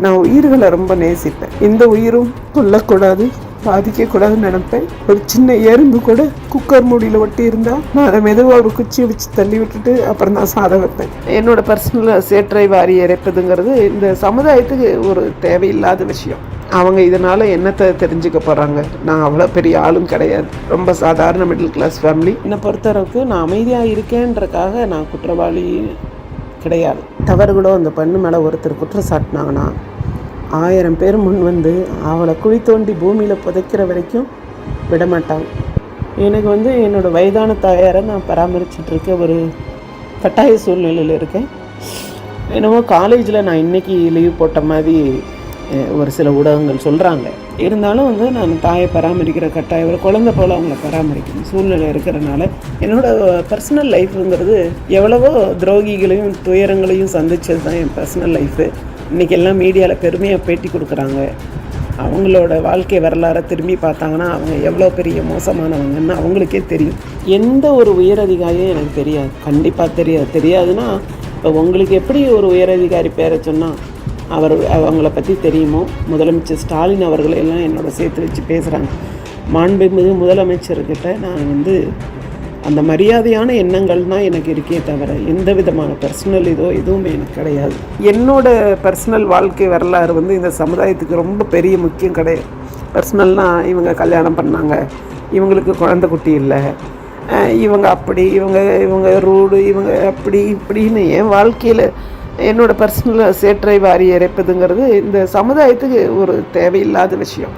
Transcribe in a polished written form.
நான் உயிர்களை ரொம்ப நேசிப்பேன். எந்த உயிரும் கொல்லக்கூடாது, பாதிக்கக்கூடாதுன்னு நினைப்பேன். ஒரு சின்ன எறும்பு கூட குக்கர் மூடியில் ஒட்டி இருந்தால் நான் அதை மெதுவாக ஒரு குச்சியை வச்சு தள்ளி விட்டுட்டு அப்புறம் தான் சாதம் வைப்பேன். என்னோட பர்சனல் சேற்றை வாரி இறைப்பதுங்கிறது இந்த சமுதாயத்துக்கு ஒரு தேவையில்லாத விஷயம். அவங்க இதனால் என்னத்தை தெரிஞ்சுக்க போகிறாங்க? நான் அவ்வளோ பெரிய ஆளும் கிடையாது. ரொம்ப சாதாரண மிடில் கிளாஸ் ஃபேமிலி. என்னை பொறுத்தளவுக்கு நான் அமைதியாக இருக்கேன்றக்காக நான் குற்றவாளி கிடையாது. தவறுகளோ அந்த பெண்ணு மேலே ஒருத்தர் குற்றம் சாட்டினாங்கன்னா 1000 பேர் முன் வந்து அவளை குழி தோண்டி பூமியில் புதைக்கிற வரைக்கும் விடமாட்டாங்க. எனக்கு என்னோடய வயதான தாயாரை நான் பராமரிச்சிட்ருக்க ஒரு கட்டாய சூழ்நிலையில் இருக்கேன். என்னவோ காலேஜில் நான் இன்றைக்கி லீவ் போட்ட மாதிரி ஒரு சில ஊடகங்கள் சொல்கிறாங்க. இருந்தாலும் நான் தாயை பராமரிக்கிற கட்டாயம் ஒரு குழந்தை போல் அவங்கள பராமரிக்கணும் சூழ்நிலை இருக்கிறனால என்னோடய பர்சனல் லைஃப்புங்கிறது எவ்வளவோ துரோகிகளையும் துயரங்களையும் சந்தித்தது தான் என் பர்சனல் லைஃபு. இன்றைக்கி எல்லாம் மீடியாவில் பெருமையாக பேட்டி கொடுக்குறாங்க. அவங்களோட வாழ்க்கை வரலாறை திரும்பி பார்த்தாங்கன்னா அவங்க எவ்வளோ பெரிய மோசமானவங்கன்னு அவங்களுக்கே தெரியும். எந்த ஒரு உயரதிகாரியும் எனக்கு தெரியாது, கண்டிப்பாக தெரியாதுன்னா இப்போ உங்களுக்கு எப்படி ஒரு உயரதிகாரி பேரை சொன்னால் அவங்கள பற்றி தெரியுமோ? முதலமைச்சர் ஸ்டாலின் அவர்களையெல்லாம் என்னோட சேர்த்து வச்சு பேசுகிறாங்க. மாண்புமிகு முதலமைச்சர்கிட்ட நான் அந்த மரியாதையான எண்ணங்கள் தான் எனக்கு இருக்கே தவிர எந்த விதமான பர்சனல் எதுவுமே எனக்கு கிடையாது. என்னோட பர்சனல் வாழ்க்கை வரலாறு இந்த சமுதாயத்துக்கு ரொம்ப பெரிய முக்கியம் கிடையாது. பர்சனல்னால் இவங்க கல்யாணம் பண்ணாங்க, இவங்களுக்கு குழந்தை குட்டி இல்லை, இவங்க அப்படி, இவங்க ரூடு, இவங்க அப்படி இப்படின்னு என் வாழ்க்கையில் என்னோடய பர்சனல் சேற்றை வாரி இறைப்பதுங்கிறது இந்த சமுதாயத்துக்கு ஒரு தேவையில்லாத விஷயம்.